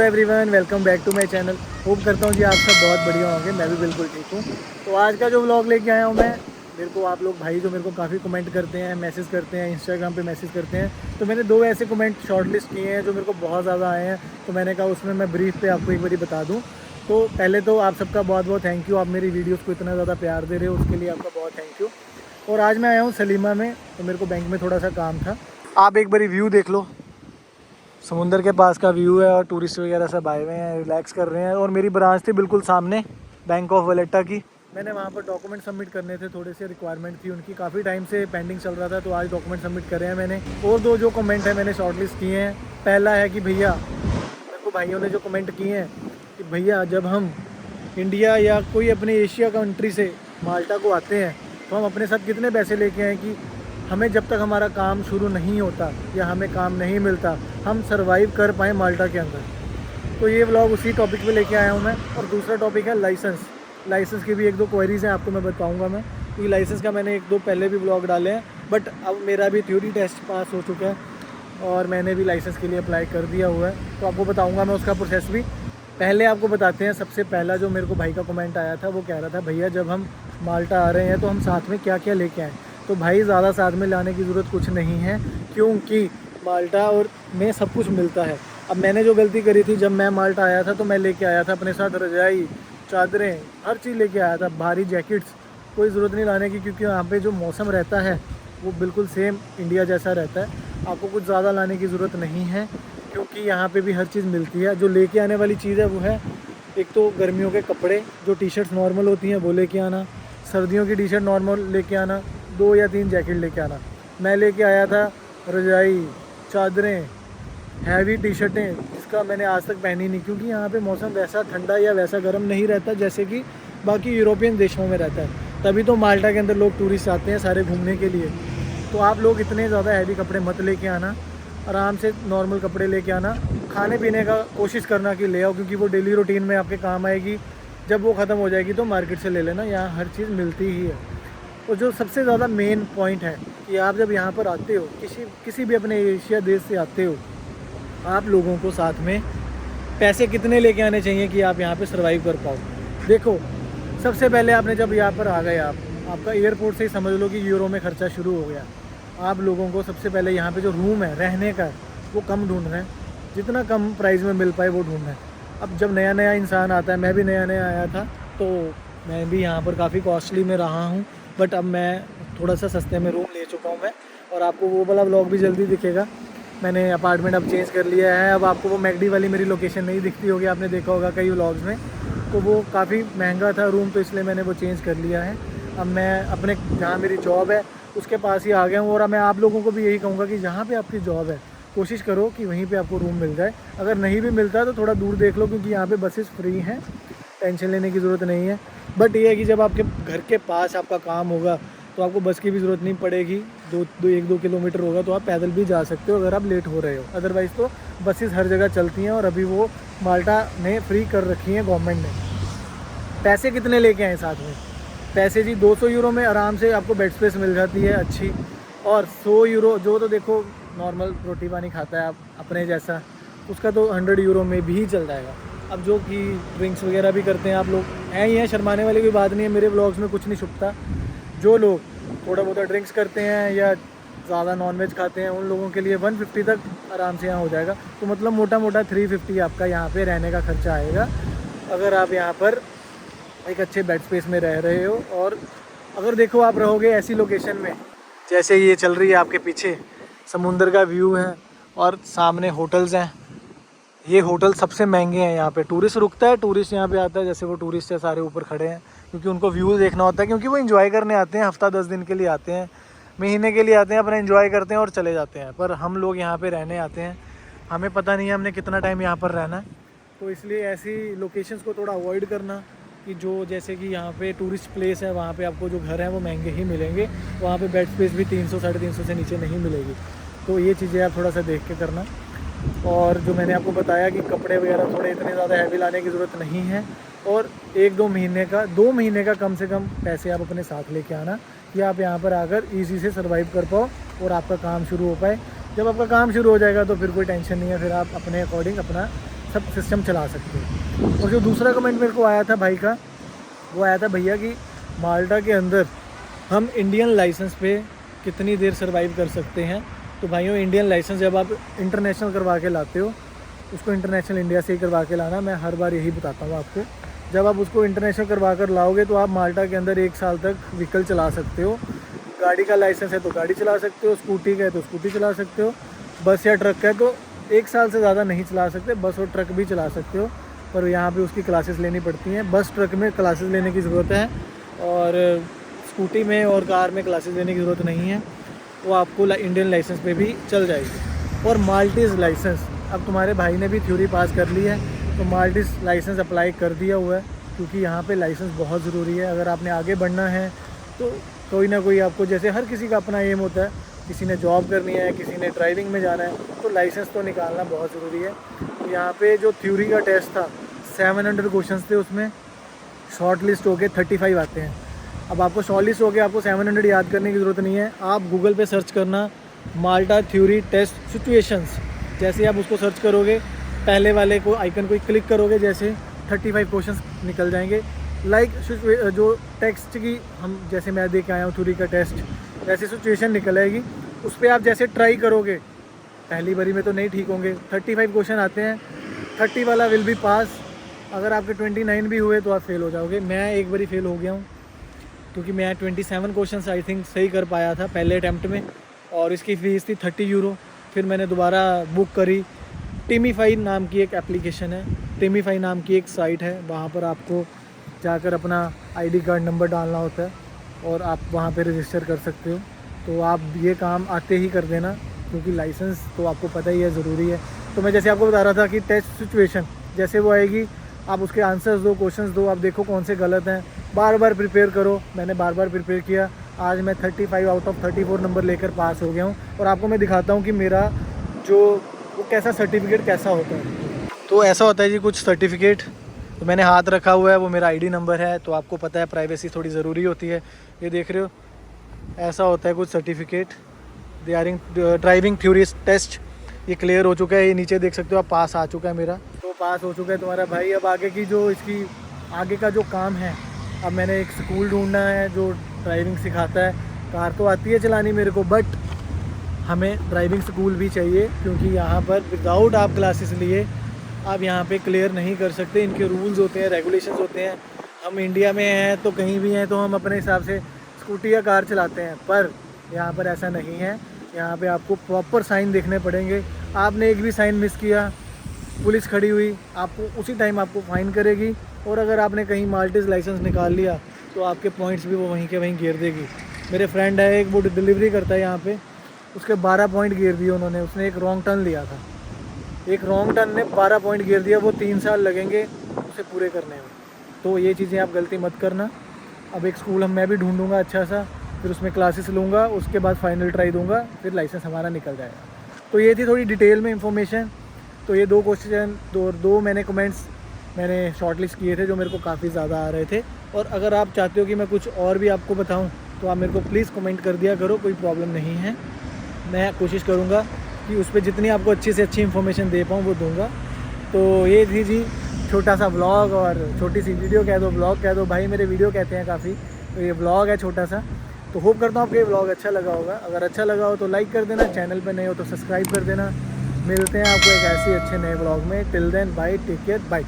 Everyone, welcome back to my channel. Hope करता हूँ जी आप सब बहुत बढ़िया होंगे। मैं भी बिल्कुल ठीक हूँ। तो आज का जो व्लॉग लेके आया हूँ मैं, मेरे को आप लोग भाई जो मेरे को काफ़ी कमेंट करते हैं, मैसेज करते हैं, इंस्टाग्राम पे मैसेज करते हैं, तो मैंने 2 ऐसे कमेंट शॉर्ट लिस्ट किए हैं जो मेरे को बहुत ज़्यादा आए हैं। तो मैंने कहा उसमें मैं ब्रीफ पे आपको एक बारी बता दूँ। तो पहले तो आप सबका बहुत बहुत थैंक यू, आप मेरी वीडियोज़ को इतना ज़्यादा प्यार दे रहे हो, उसके लिए आपका बहुत थैंक यू। और आज मैं आया हूँ सलीमा में, तो मेरे को बैंक में थोड़ा सा काम था। आप एक बारी व्यू देख लो, समुंदर के पास का व्यू है और टूरिस्ट वगैरह सब आए हुए हैं, रिलैक्स कर रहे हैं। और मेरी ब्रांच थी बिल्कुल सामने बैंक ऑफ वलेटा की। मैंने वहाँ पर डॉक्यूमेंट सबमिट करने थे, थोड़े से रिक्वायरमेंट थी उनकी, काफ़ी टाइम से पेंडिंग चल रहा था, तो आज डॉक्यूमेंट सबमिट करे हैं मैंने। और 2 जो कमेंट है मैंने शॉर्ट लिस्ट किए हैं। पहला है कि भैया, मेरे को भाइयों ने जो कमेंट किए हैं कि भैया जब हम इंडिया या कोई अपने एशिया कंट्री से माल्टा को आते हैं तो हम अपने साथ कितने पैसे लेके आए कि हमें जब तक हमारा काम शुरू नहीं होता या हमें काम नहीं मिलता हम सरवाइव कर पाएँ माल्टा के अंदर। तो ये व्लॉग उसी टॉपिक पे लेके आया हूँ मैं। और दूसरा टॉपिक है लाइसेंस की भी 1-2 क्वेरीज़ हैं, आपको मैं बताऊँगा मैं, क्योंकि लाइसेंस का मैंने 1-2 पहले भी व्लॉग डाले हैं। बट अब मेरा भी थ्योरी टेस्ट पास हो चुका है और मैंने भी लाइसेंस के लिए अप्लाई कर दिया हुआ है, तो आपको बताऊँगा मैं उसका प्रोसेस भी। पहले आपको बताते हैं, सबसे पहला जो मेरे को भाई का कमेंट आया था वो कह रहा था भैया जब हम माल्टा आ रहे हैं तो हम साथ में क्या क्या लेके आएँ। तो भाई ज़्यादा साथ में लाने की ज़रूरत कुछ नहीं है, क्योंकि माल्टा और में सब कुछ मिलता है। अब मैंने जो गलती करी थी, जब मैं माल्टा आया था तो मैं लेके आया था अपने साथ रज़ाई, चादरें, हर चीज़ लेके आया था, भारी जैकेट्स, कोई ज़रूरत नहीं लाने की, क्योंकि यहाँ पे जो मौसम रहता है वो बिल्कुल सेम इंडिया जैसा रहता है। आपको कुछ ज़्यादा लाने की ज़रूरत नहीं है, क्योंकि यहाँ पे भी हर चीज़ मिलती है। जो लेके आने वाली चीज़ है वो है, एक तो गर्मियों के कपड़े, जो टी शर्ट्स नॉर्मल होती हैं वो लेके आना, सर्दियों की टी शर्ट नॉर्मल लेके आना, 2 या 3 जैकेट लेके आना। मैं लेके आया था रज़ाई, चादरें, हैवी टी शर्टें, जिसका मैंने आज तक पहनी नहीं, क्योंकि यहाँ पे मौसम वैसा ठंडा या वैसा गर्म नहीं रहता जैसे कि बाकी यूरोपियन देशों में रहता है। तभी तो माल्टा के अंदर लोग टूरिस्ट आते हैं सारे घूमने के लिए। तो आप लोग इतने ज़्यादा हैवी कपड़े मत लेके आना, आराम से नॉर्मल कपड़े लेके आना। खाने पीने का कोशिश करना कि ले आओ, क्योंकि वो डेली रूटीन में आपके काम आएगी। जब वो ख़त्म हो जाएगी तो मार्केट से ले लेना, यहाँ हर चीज़ मिलती ही है। और जो सबसे ज़्यादा मेन पॉइंट है कि आप जब यहाँ पर आते हो, किसी भी अपने एशिया देश से आते हो, आप लोगों को साथ में पैसे कितने लेके आने चाहिए कि आप यहाँ पे सर्वाइव कर पाओ। देखो, सबसे पहले आपने जब यहाँ पर आ गए, आपका एयरपोर्ट से ही समझ लो कि यूरो में खर्चा शुरू हो गया। आप लोगों को सबसे पहले यहाँ पे जो रूम है रहने का, वो कम ढूंढना है, जितना कम प्राइस में मिल पाए वो ढूंढना है। अब जब नया नया इंसान आता है, मैं भी नया नया आया था, तो मैं भी यहाँ पर काफ़ी कॉस्टली में रहा हूँ, बट अब मैं थोड़ा सा सस्ते में रूम ले चुका हूँ मैं। और आपको वो वाला व्लॉग भी जल्दी दिखेगा। मैंने अपार्टमेंट अब चेंज कर लिया है। अब आपको वो मैकडी वाली मेरी लोकेशन नहीं दिखती होगी, आपने देखा होगा कई व्लॉग्स में। तो वो काफ़ी महंगा था रूम, तो इसलिए मैंने वो चेंज कर लिया है। अब मैं अपने जहाँ मेरी जॉब है उसके पास ही आ गया हूँ। और मैं आप लोगों को भी यही कहूँगा कि जहाँ पे आपकी जॉब है कोशिश करो कि वहीं पे आपको रूम मिल जाए। अगर नहीं भी मिलता है तो थोड़ा दूर देख लो, क्योंकि यहाँ पे बसेस फ्री हैं, टेंशन लेने की ज़रूरत नहीं है। बट ये है कि जब आपके घर के पास आपका काम होगा तो आपको बस की भी ज़रूरत नहीं पड़ेगी। 1-2 किलोमीटर होगा तो आप पैदल भी जा सकते हो अगर आप लेट हो रहे हो। अदरवाइज़ तो बसेस हर जगह चलती हैं, और अभी वो माल्टा ने फ्री कर रखी हैं गवर्नमेंट ने। पैसे कितने लेके आए साथ में? पैसे जी 200 यूरो में आराम से आपको बेड स्पेस मिल जाती है अच्छी। और 100 यूरो, जो तो देखो नॉर्मल रोटी पानी खाता है आप अपने जैसा, उसका तो 100 यूरो में भी चल जाएगा। अब जो कि ड्रिंक्स वगैरह भी करते हैं आप लोग, हैं ही हैं, शर्माने वाली कोई बात नहीं है, मेरे व्लॉग्स में कुछ नहीं छुपता। जो लोग थोड़ा बहुत ड्रिंक्स करते हैं या ज़्यादा नॉनवेज खाते हैं, उन लोगों के लिए 150 तक आराम से यहाँ हो जाएगा। तो मतलब मोटा मोटा 350 आपका यहाँ पे रहने का खर्चा आएगा, अगर आप यहाँ पर एक अच्छे बेड स्पेस में रह रहे हो। और अगर देखो आप रहोगे ऐसी लोकेशन में जैसे ये चल रही है आपके पीछे, समुंदर का व्यू है और सामने होटल्स हैं। ये होटल सबसे महंगे हैं, यहाँ पे टूरिस्ट रुकता है, टूरिस्ट यहाँ पे आता है, जैसे वो टूरिस्ट है सारे ऊपर खड़े हैं, क्योंकि उनको व्यू देखना होता है, क्योंकि वो एंजॉय करने आते हैं। हफ्ता 10 दिन के लिए आते हैं, महीने के लिए आते हैं, अपना एंजॉय करते हैं और चले जाते हैं। पर हम लोग यहाँ पे रहने आते हैं, हमें पता नहीं है हमने कितना टाइम यहाँ पर रहना है। तो इसलिए ऐसी लोकेशंस को थोड़ा अवॉइड करना, कि जो जैसे कि यहाँ पे टूरिस्ट प्लेस है, वहाँ पे आपको जो घर हैं वो महंगे ही मिलेंगे, वहाँ पे बेड स्पेस भी 300-350 से नीचे नहीं मिलेगी। तो ये चीज़ें आप थोड़ा सा देख के करना। और जो मैंने आपको बताया कि कपड़े वगैरह थोड़े इतने ज़्यादा हैवी लाने की ज़रूरत नहीं है। और 2 महीने का कम से कम पैसे आप अपने साथ लेके आना, कि आप यहाँ पर आकर ईज़ी से सर्वाइव कर पाओ और आपका काम शुरू हो पाए। जब आपका काम शुरू हो जाएगा तो फिर कोई टेंशन नहीं है, फिर आप अपने अकॉर्डिंग अपना सब सिस्टम चला सकते हो। और जो दूसरा कमेंट मेरे को आया था भाई का, वो आया था भैया कि माल्टा के अंदर हम इंडियन लाइसेंस पे कितनी देर सर्वाइव कर सकते हैं। तो भाइयों, इंडियन लाइसेंस जब आप इंटरनेशनल करवा के लाते हो, उसको इंटरनेशनल इंडिया से ही करवा के लाना। मैं हर बार यही बताता हूँ आपको, जब आप उसको इंटरनेशनल करवा कर लाओगे तो आप माल्टा के अंदर 1 साल तक व्हीकल चला सकते हो। गाड़ी का लाइसेंस है तो गाड़ी चला सकते हो, स्कूटी का है तो स्कूटी चला सकते हो, बस या ट्रक का है तो 1 साल से ज़्यादा नहीं चला सकते। बस और ट्रक भी चला सकते हो, पर यहाँ पे उसकी क्लासेस लेनी पड़ती हैं। बस ट्रक में क्लासेस लेने की ज़रूरत है और स्कूटी में और कार में क्लासेस लेने की ज़रूरत नहीं है। वो आपको इंडियन लाइसेंस पे भी चल जाएगी। और माल्टीज़ लाइसेंस, अब तुम्हारे भाई ने भी थ्योरी पास कर ली है तो माल्टीज़ लाइसेंस अप्लाई कर दिया हुआ है, क्योंकि यहाँ पे लाइसेंस बहुत ज़रूरी है। अगर आपने आगे बढ़ना है तो कोई ना कोई आपको, जैसे हर किसी का अपना एम होता है, किसी ने जॉब करनी है, किसी ने ड्राइविंग में जाना है, तो लाइसेंस तो निकालना बहुत ज़रूरी है। तो यहाँ पे जो थ्योरी का टेस्ट था 700 क्वेश्चन थे, उसमें शॉर्ट लिस्ट हो के 35 आते हैं। अब आपको शॉर्ट लिस्ट हो के आपको 700 याद करने की ज़रूरत नहीं है। आप गूगल पे सर्च करना माल्टा थ्योरी टेस्ट सिचुएशंस, जैसे आप उसको सर्च करोगे, पहले वाले को आइकन को क्लिक करोगे, जैसे 35 क्वेश्चंस निकल जाएंगे। लाइक जो टेक्स्ट की हम, जैसे मैं देख के आया हूँ थ्योरी का टेस्ट, वैसे सिचुएशन निकल आएगी। उस पर आप जैसे ट्राई करोगे, पहली बारी में तो नहीं ठीक होंगे, 35 क्वेश्चन आते हैं, 30 वाला विल बी पास। अगर आपके 29 भी हुए तो आप फेल हो जाओगे। मैं एक बारी फेल हो गया हूँ, क्योंकि मैं 27 क्वेश्चन आई थिंक सही कर पाया था पहले अटैम्प्ट में, और इसकी फ़ीस थी 30 यूरो। फिर मैंने दोबारा बुक करी। टीमीफाई नाम की एक एप्लीकेशन है, टीमीफाई नाम की एक साइट है, वहाँ पर आपको जाकर अपना आईडी कार्ड नंबर डालना होता है और आप वहाँ पे रजिस्टर कर सकते हो। तो आप ये काम आते ही कर देना, क्योंकि लाइसेंस तो आपको पता ही है ज़रूरी है। तो मैं जैसे आपको बता रहा था कि टेस्ट सिचुएशन जैसे वो आएगी, आप उसके आंसर्स दो, क्वेश्चंस दो, आप देखो कौन से गलत हैं, बार बार प्रिपेयर करो। मैंने बार बार प्रिपेयर किया, आज मैं 35 आउट ऑफ 34 नंबर लेकर पास हो गया हूँ। और आपको मैं दिखाता हूँ कि मेरा जो वो कैसा सर्टिफिकेट कैसा होता है। तो ऐसा होता है जी कुछ सर्टिफिकेट, तो मैंने हाथ रखा हुआ है, वो मेरा आईडी नंबर है। तो आपको पता है प्राइवेसी थोड़ी ज़रूरी होती है। ये देख रहे हो, ऐसा होता है कुछ सर्टिफिकेट। ड्राइविंग थ्योरी टेस्ट ये क्लियर हो चुका है, ये नीचे देख सकते हो आप, पास आ चुका है मेरा। तो पास हो चुका है तुम्हारा भाई। अब आगे की जो इसकी आगे का जो काम है, अब मैंने एक स्कूल ढूंढना है जो ड्राइविंग सिखाता है। कार तो आती है चलानी मेरे को, बट हमें ड्राइविंग स्कूल भी चाहिए, क्योंकि यहाँ पर विदाउट आप क्लासेस लिए आप यहाँ पे क्लियर नहीं कर सकते। इनके रूल्स होते हैं, रेगुलेशंस होते हैं। हम इंडिया में हैं तो कहीं भी हैं तो हम अपने हिसाब से स्कूटी या कार चलाते हैं, पर यहाँ पर ऐसा नहीं है। यहाँ पे आपको प्रॉपर साइन देखने पड़ेंगे। आपने एक भी साइन मिस किया, पुलिस खड़ी हुई, आपको उसी टाइम आपको फ़ाइन करेगी। और अगर आपने कहीं माल्टीज़ लाइसेंस निकाल लिया तो आपके पॉइंट्स भी वो वहीं के वहीं गिर देगी। मेरे फ्रेंड है एक, वो डिलीवरी करता है यहाँ पे, उसके 12 पॉइंट गिर दिए उन्होंने। उसने एक रॉन्ग टर्न लिया था, एक रॉन्ग टर्न ने 12 पॉइंट गिर दिया। वो 3 साल लगेंगे उसे पूरे करने में। तो ये चीज़ें आप गलती मत करना। अब एक स्कूल मैं भी ढूंढूंगा अच्छा सा, फिर उसमें क्लासेस लूँगा, उसके बाद फाइनल ट्राई दूँगा, फिर लाइसेंस हमारा निकल जाएगा। तो ये थी थोड़ी डिटेल में इंफॉर्मेशन। तो ये 2 क्वेश्चन, दो मैंने कमेंट्स मैंने शॉर्ट लिस्ट किए थे जो मेरे को काफ़ी ज़्यादा आ रहे थे। और अगर आप चाहते हो कि मैं कुछ और भी आपको बताऊं तो आप मेरे को प्लीज़ कमेंट कर दिया करो, कोई प्रॉब्लम नहीं है। मैं कोशिश करूंगा कि उस पर जितनी आपको अच्छी से अच्छी इन्फॉर्मेशन दे पाऊँ वो दूंगा। तो ये थी जी छोटा सा व्लॉग, और छोटी सी वीडियो कह दो, व्लॉग कह दो, भाई मेरे वीडियो कहते हैं काफ़ी, तो ये व्लॉग है छोटा सा। तो होप करता हूँ आपको ये व्लॉग अच्छा लगा होगा। अगर अच्छा लगा हो तो लाइक कर देना, चैनल पर नए हो तो सब्सक्राइब कर देना। मिलते हैं आपको एक ऐसे अच्छे नए व्लॉग में। Till then bye, take care, bye.